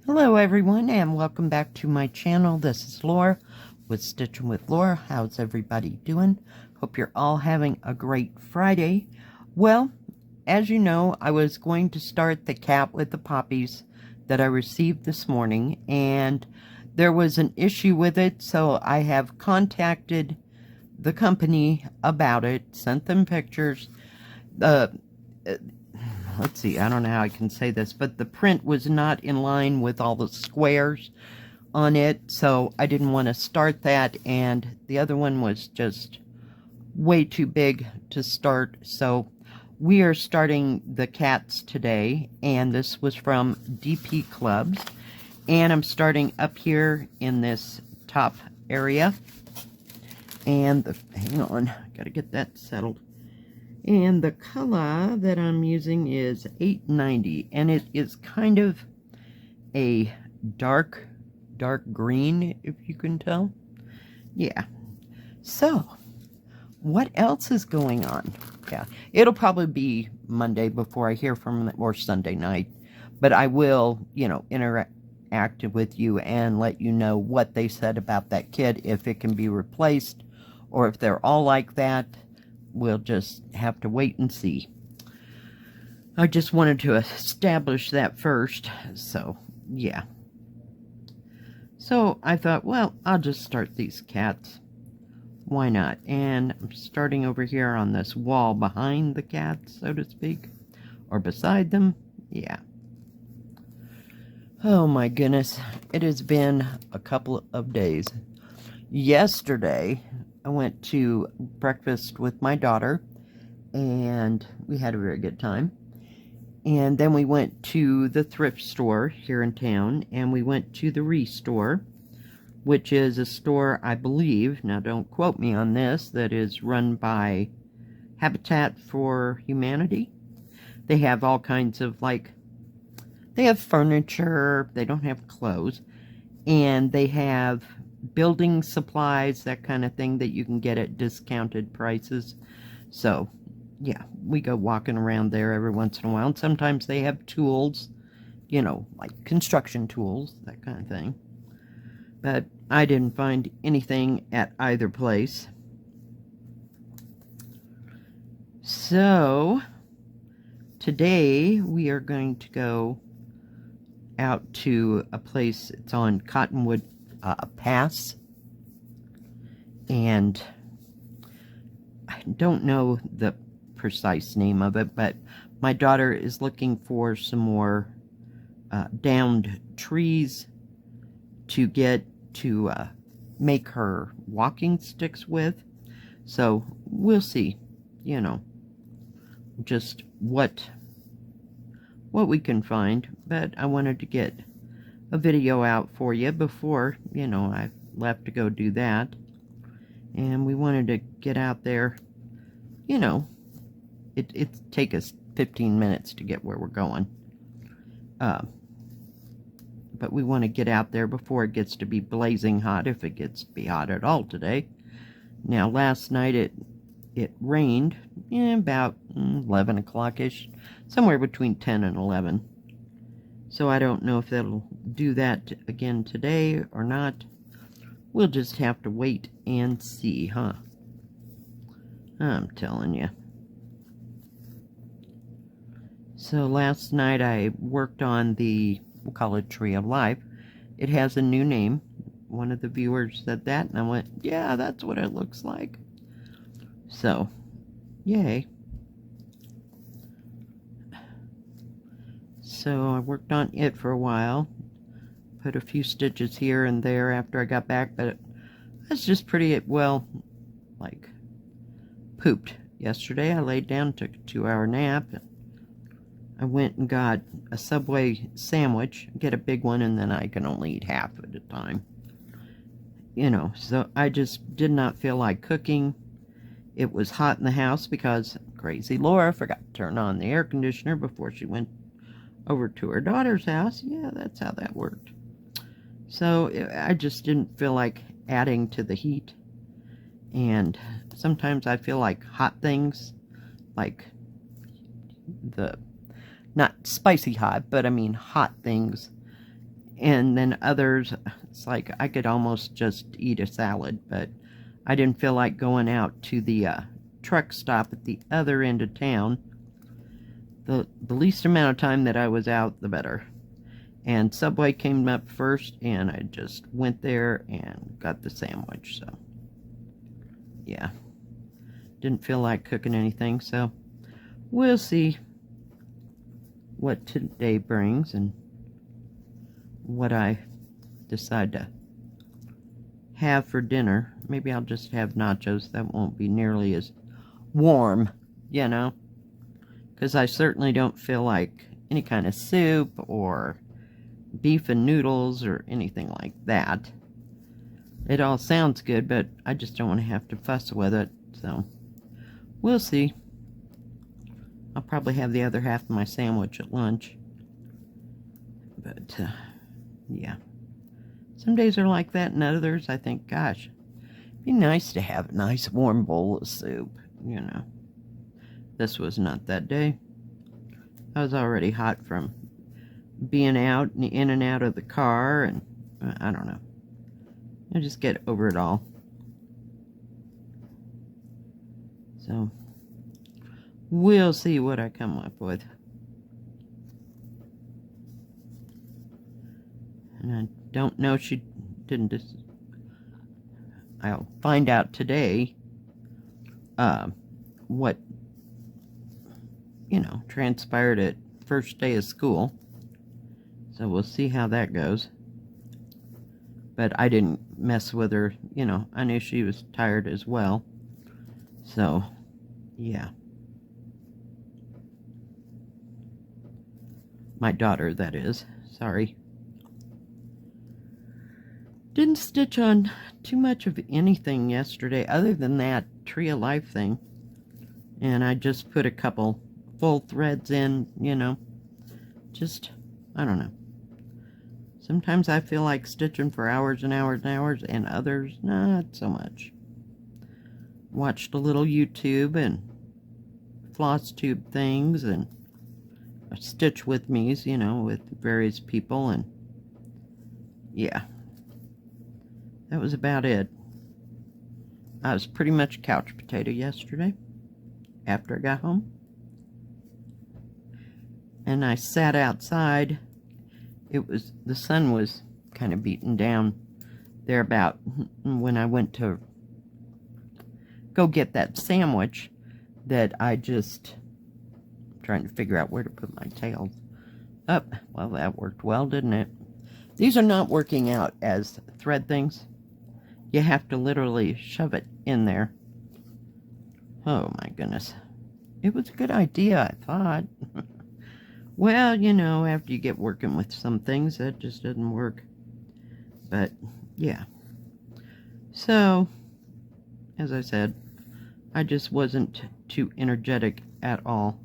Hello everyone and welcome back to my channel. This is Lora with Stitchin with Lora. How's everybody doing? Hope you're all having a great Friday. Well, as you know, I was going to start the cat with the poppies that I received this morning, and there was an issue with it, so I have contacted the company about it, sent them pictures. Let's see, I don't know how I can say this, but the print was not in line with all the squares on it, so I didn't want to start that, and the other one was just way too big to start, so we are starting the cats today, and this was from DPClubs, and I'm starting up here in this top area, and hang on, gotta get that settled. And the color that I'm using is 890, and it is kind of a dark green, if you can tell. Yeah. So, what else is going on? Yeah, it'll probably be Monday before I hear from them, or Sunday night. But I will, interact with you and let you know what they said about that kit, if it can be replaced, or if they're all like that. We'll just have to wait and see. I just wanted to establish that first, so yeah. So I thought, well, I'll just start these cats. Why not? And I'm starting over here on this wall behind the cats, so to speak, or beside them. Yeah. Oh my goodness, it has been a couple of days. Yesterday, I went to breakfast with my daughter, and we had a very good time. And then we went to the thrift store here in town, and we went to the Restore, which is a store, I believe, now don't quote me on this, that is run by Habitat for Humanity. They have all kinds of, they have furniture, they don't have clothes, and they have building supplies, that kind of thing, that you can get at discounted prices. So yeah, we go walking around there every once in a while, and sometimes they have tools, like construction tools, that kind of thing. But I didn't find anything at either place. So today we are going to go out to a place, it's on Cottonwood Pass, and I don't know the precise name of it, but my daughter is looking for some more downed trees to get to make her walking sticks with. So we'll see, just what we can find. But I wanted to get a video out for you before, I left to go do that. And we wanted to get out there, it take us 15 minutes to get where we're going. But we want to get out there before it gets to be blazing hot, if it gets to be hot at all today. Now, last night it rained about 11 o'clock-ish, somewhere between 10 and 11. So I don't know if that'll do that again today or not. We'll just have to wait and see, huh? I'm telling you. So last night I worked on the, we'll call it Tree of Life. It has a new name. One of the viewers said that, and I went, yeah, that's what it looks like. So, yay. So I worked on it for a while, put a few stitches here and there after I got back, but that's just pretty, well, pooped. Yesterday I laid down, took a 2-hour nap. I went and got a Subway sandwich, get a big one, and then I can only eat half at a time. So I just did not feel like cooking. It was hot in the house because crazy Lora forgot to turn on the air conditioner before she went over to her daughter's house. Yeah, that's how that worked. So I just didn't feel like adding to the heat. And sometimes I feel like hot things, like not spicy hot, but I mean hot things, And then others, it's like I could almost just eat a salad, but I didn't feel like going out to the truck stop at the other end of town. The least amount of time that I was out, the better. And Subway came up first, and I just went there and got the sandwich. So, yeah. Didn't feel like cooking anything, so we'll see what today brings and what I decide to have for dinner. Maybe I'll just have nachos. That won't be nearly as warm, you know, because I certainly don't feel like any kind of soup or beef and noodles or anything like that. It all sounds good, but I just don't want to have to fuss with it, so we'll see. I'll probably have the other half of my sandwich at lunch, but yeah, some days are like that, and others I think, gosh, it'd be nice to have a nice warm bowl of soup, you know. This was not that day. I was already hot from being out and in and out of the car, and I don't know. I just get over it all. So we'll see what I come up with. And I don't know, she didn't just... I'll find out today what, you know, transpired at first day of school. So we'll see how that goes. But I didn't mess with her, you know. I knew she was tired as well. So, yeah. My daughter, that is. Sorry. Didn't stitch on too much of anything yesterday other than that Tree of Life thing. And I just put a couple full threads in, you know. Just, I don't know. Sometimes I feel like stitching for hours and hours and hours, and others, not so much. Watched a little YouTube and floss tube things and stitch with me's, you know, with various people, and yeah. That was about it. I was pretty much couch potato yesterday after I got home. And I sat outside. The sun was kind of beaten down there about when I went to go get that sandwich that I just trying to figure out where to put my tails up. Well, that worked well, didn't it? These are not working out as thread things. You have to literally shove it in there. Oh my goodness. It was a good idea, I thought. Well, you know, after you get working with some things, that just doesn't work. But, yeah. So, as I said, I just wasn't too energetic at all.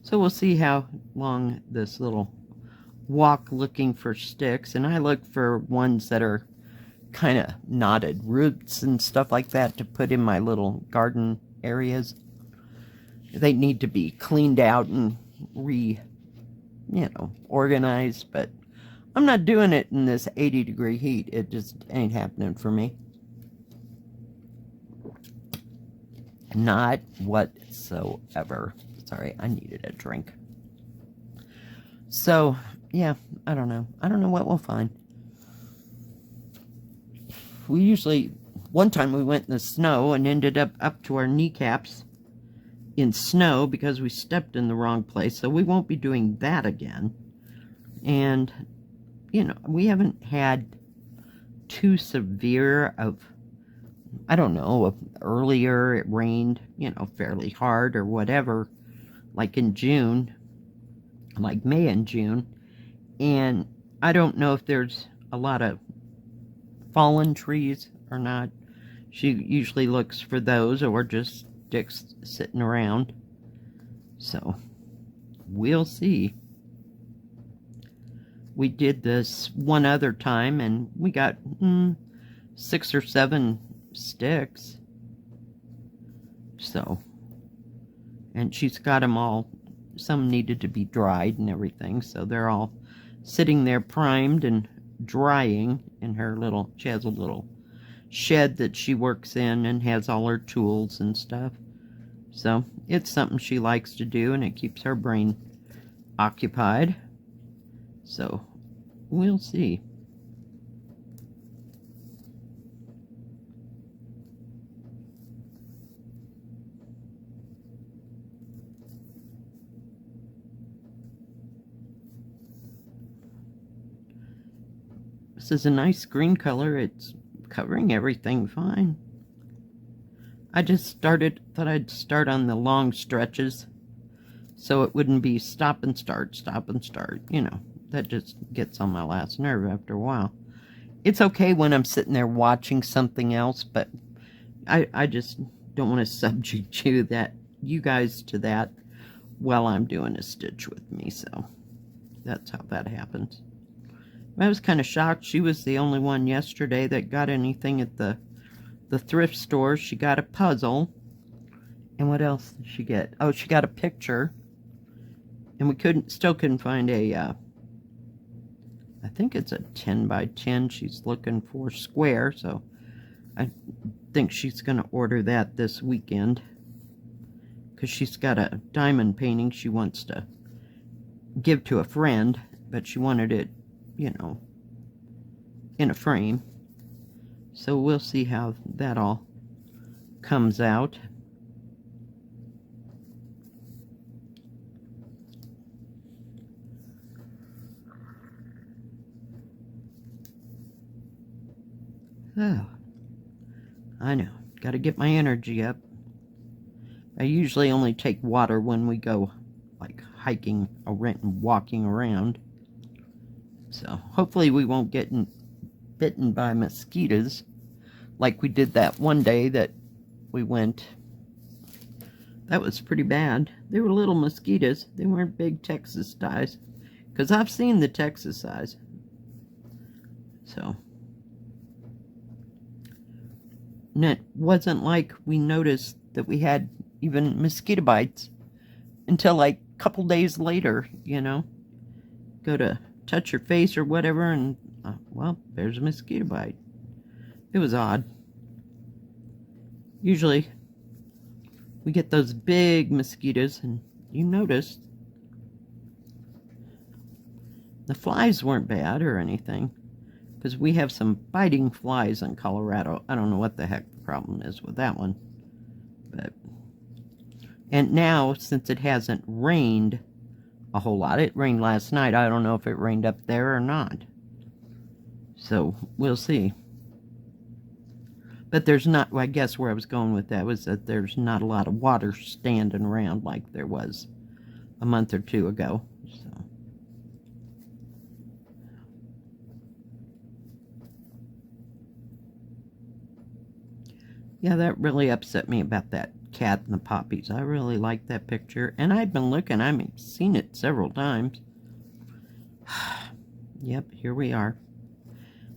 So we'll see how long this little walk looking for sticks. And I look for ones that are kind of knotted roots and stuff like that to put in my little garden areas. They need to be cleaned out and organized, but I'm not doing it in this 80-degree heat. It just ain't happening for me. Not whatsoever. Sorry, I needed a drink. So, yeah, I don't know. I don't know what we'll find. We usually, one time we went in the snow and ended up to our kneecaps in snow because we stepped in the wrong place. So we won't be doing that again. And, you know, we haven't had too severe of, I don't know, earlier it rained, you know, fairly hard or whatever, like in June, like May and June. And I don't know if there's a lot of fallen trees or not. She usually looks for those or just sticks sitting around. So, we'll see. We did this one other time and we got 6 or 7 sticks. So, and she's got them all, some needed to be dried and everything, so they're all sitting there primed and drying in her little, she has a little shed that she works in and has all her tools and stuff. So it's something she likes to do, and it keeps her brain occupied. So we'll see. This is a nice green color. It's covering everything fine. I just thought I'd start on the long stretches so it wouldn't be stop and start, you know. That just gets on my last nerve after a while. It's okay when I'm sitting there watching something else, but I just don't want to subject you guys to that while I'm doing a stitch with me, so that's how that happens. I was kind of shocked. She was the only one yesterday that got anything at the thrift store. She got a puzzle. And what else did she get? Oh, she got a picture. And we still couldn't find a, I think it's a 10 by 10. She's looking for square, so I think she's going to order that this weekend. Because she's got a diamond painting she wants to give to a friend, but she wanted it, you know, in a frame. So we'll see how that all comes out. Oh, I know. Got to get my energy up. I usually only take water when we go, like, hiking and walking around. So hopefully we won't get bitten by mosquitoes like we did that one day that we went. That was pretty bad. They were little mosquitoes. They weren't big Texas size, because I've seen the Texas size. So, and it wasn't like we noticed that we had even mosquito bites until like a couple days later, you know. Go to touch your face or whatever, and well, there's a mosquito bite. It was odd. Usually we get those big mosquitoes, and you notice the flies weren't bad or anything, because we have some biting flies in Colorado. I don't know what the heck the problem is with that one, but and now, since it hasn't rained a whole lot, it rained last night. I don't know if it rained up there or not, so we'll see. But there's not, well, I guess where I was going with that was that there's not a lot of water standing around like there was a month or two ago. So, yeah, that really upset me about that cat and the poppies. I really liked that picture, and I'd been looking. I mean, seen it several times. Yep, here we are.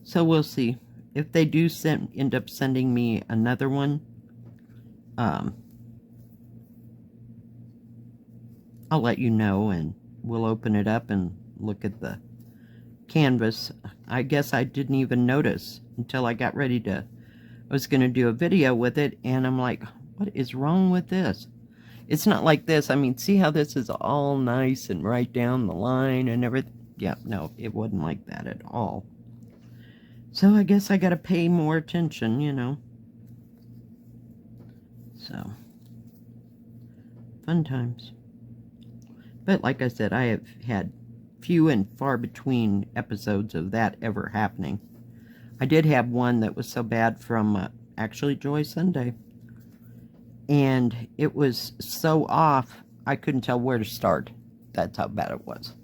So we'll see. If they do end up sending me another one, I'll let you know, and we'll open it up and look at the canvas. I guess I didn't even notice until I got ready to, I was going to do a video with it, and I'm like, what is wrong with this? It's not like this. I mean, see how this is all nice and right down the line and everything? Yeah, no, it wasn't like that at all. So I guess I gotta pay more attention, you know. So, fun times. But like I said, I have had few and far between episodes of that ever happening. I did have one that was so bad from, actually, Joy Sunday. And it was so off, I couldn't tell where to start. That's how bad it was.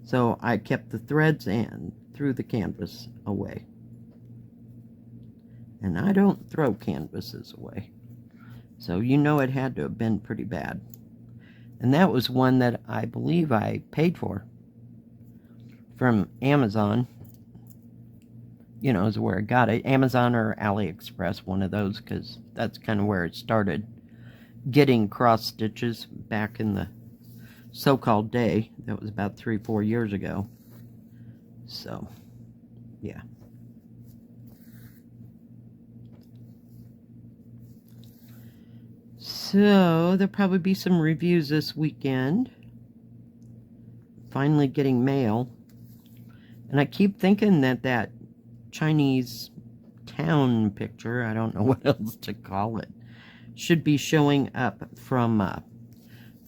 So I kept the threads and threw the canvas away. And I don't throw canvases away. So you know it had to have been pretty bad. And that was one that I believe I paid for from Amazon. You know, is where I got it. Amazon or AliExpress, one of those, because that's kind of where it started. Getting cross stitches back in the so-called day. That was about 3-4 years ago. So, Yeah. So there'll probably be some reviews this weekend. Finally getting mail. And I keep thinking that Chinese town picture, I don't know what else to call it, should be showing up from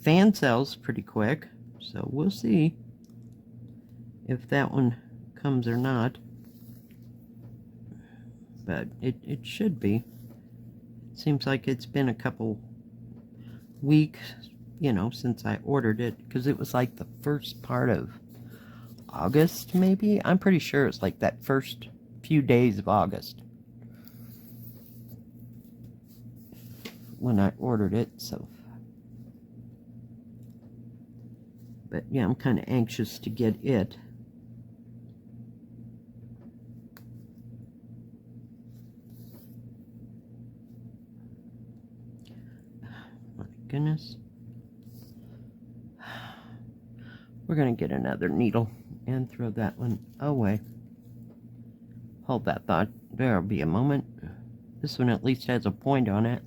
fan sales pretty quick. So we'll see if that one comes or not. But it should be. It seems like it's been a couple weeks, you know, since I ordered it, because it was like the first part of August, maybe? I'm pretty sure it's like that first few days of August when I ordered it, so. But yeah, I'm kind of anxious to get it. My goodness. We're going to get another needle and throw that one away. Hold that thought. There'll be a moment. This one at least has a point on it.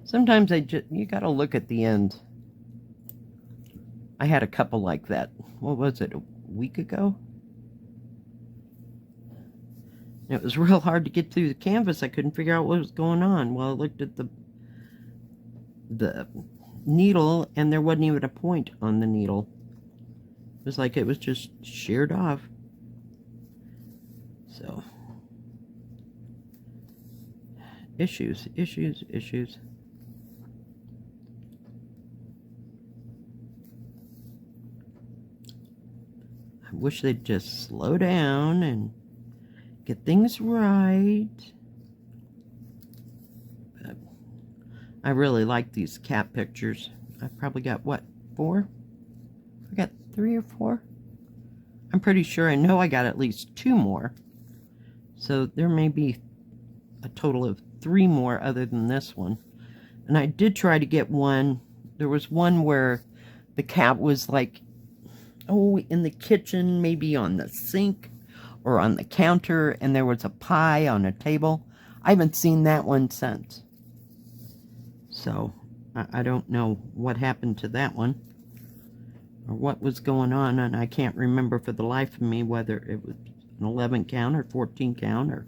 Sometimes you got to look at the end. I had a couple like that. What was it, a week ago? It was real hard to get through the canvas. I couldn't figure out what was going on. Well, I looked at the needle, and there wasn't even a point on the needle. It was like it was just sheared off. So, issues. I wish they'd just slow down and get things right. But I really like these cat pictures. I've probably got, what, 4? I got 3 or 4. I'm pretty sure I know I got at least 2 more. So there may be a total of 3 more other than this one. And I did try to get one. There was one where the cat was like, oh, in the kitchen, maybe on the sink or on the counter, and there was a pie on a table. I haven't seen that one since. So I don't know what happened to that one or what was going on, and I can't remember for the life of me whether it was an 11 count or 14 count or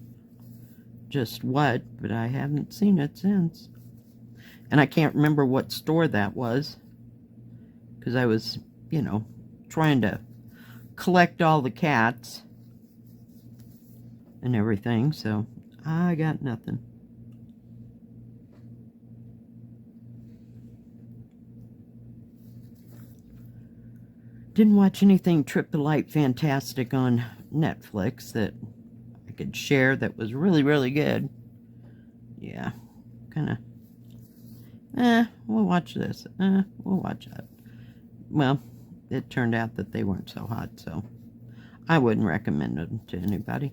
just what, but I haven't seen it since. And I can't remember what store that was, because I was, you know, trying to collect all the cats and everything, so I got nothing. Didn't watch anything Trip the Light fantastic on Netflix that I could share that was really, really good. Yeah, kind of, we'll watch this. We'll watch that. Well, it turned out that they weren't so hot, so I wouldn't recommend them to anybody.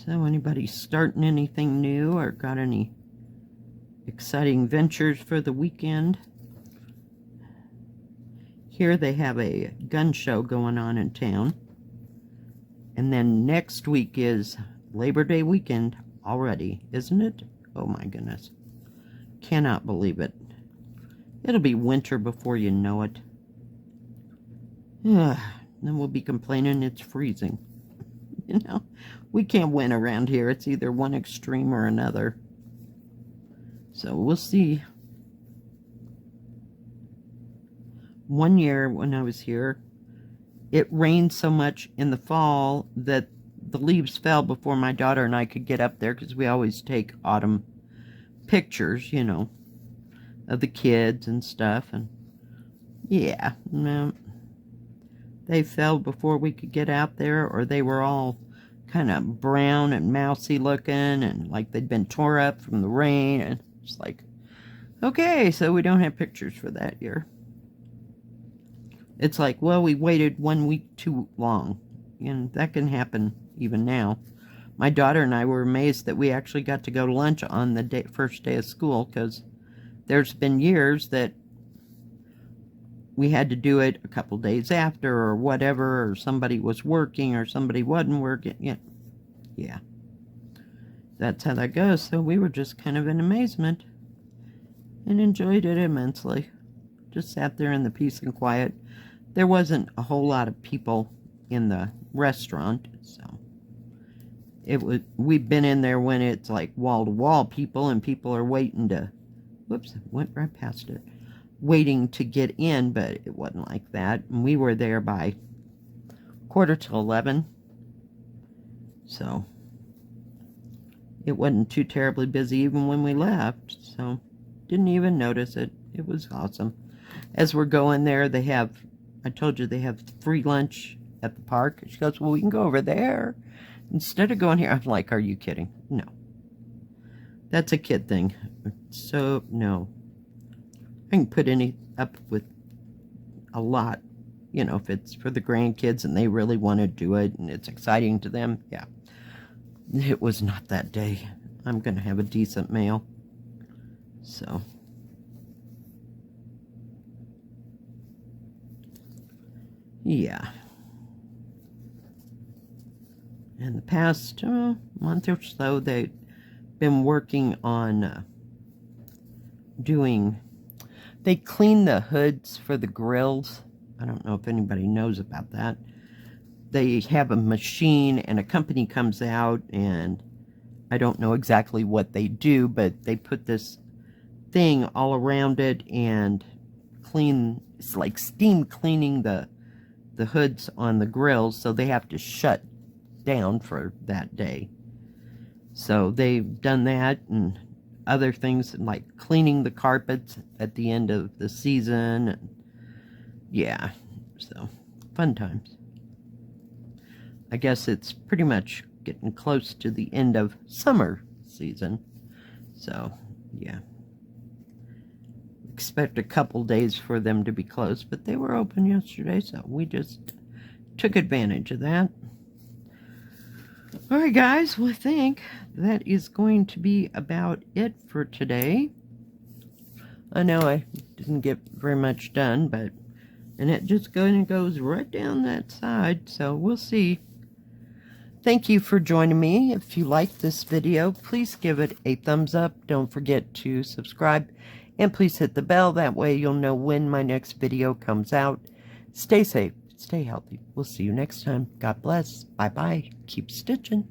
So anybody starting anything new or got any exciting ventures for the weekend? Here they have a gun show going on in town. And then next week is Labor Day weekend already, isn't it? Oh my goodness. Cannot believe it. It'll be winter before you know it. Then we'll be complaining it's freezing. You know, we can't win around here. It's either one extreme or another. So we'll see. One year when I was here, it rained so much in the fall that the leaves fell before my daughter and I could get up there, because we always take autumn pictures, you know, of the kids and stuff. And yeah, no, they fell before we could get out there, or they were all kind of brown and mousy looking and like they'd been tore up from the rain. And it's like, okay, so we don't have pictures for that year. It's like, well, we waited 1 week too long. And that can happen even now. My daughter and I were amazed that we actually got to go to lunch on the first day of school, because there's been years that we had to do it a couple days after or whatever, or somebody was working or somebody wasn't working. Yeah. That's how that goes. So we were just kind of in amazement and enjoyed it immensely. Just sat there in the peace and quiet. There wasn't a whole lot of people in the restaurant, so we've been in there when it's like wall-to-wall people, and people are waiting to, whoops, went right past it, waiting to get in, but it wasn't like that. And we were there by 11:15, so it wasn't too terribly busy even when we left, so didn't even notice it. It was awesome. As we're going there, they have, I told you, they have free lunch at the park. She goes, well, we can go over there instead of going here. I'm like, are you kidding? No. That's a kid thing. So, no. I can put up with a lot, you know, if it's for the grandkids and they really want to do it and it's exciting to them. Yeah. It was not that day. I'm going to have a decent meal. So. Yeah. In the past month or so, they've been working on they clean the hoods for the grills. I don't know if anybody knows about that. They have a machine and a company comes out, and I don't know exactly what they do, but they put this thing all around it and clean. It's like steam cleaning the hoods on the grills, so they have to shut down for that day. So they've done that and other things like cleaning the carpets at the end of the season. And yeah, so fun times. I guess it's pretty much getting close to the end of summer season. So yeah, expect a couple days for them to be closed, but they were open yesterday, so we just took advantage of that. Alright guys, well I think that is going to be about it for today. I know I didn't get very much done, and it just goes right down that side, so we'll see. Thank you for joining me. If you liked this video, please give it a thumbs up. Don't forget to subscribe, and please hit the bell. That way you'll know when my next video comes out. Stay safe. Stay healthy. We'll see you next time. God bless. Bye-bye. Keep stitching.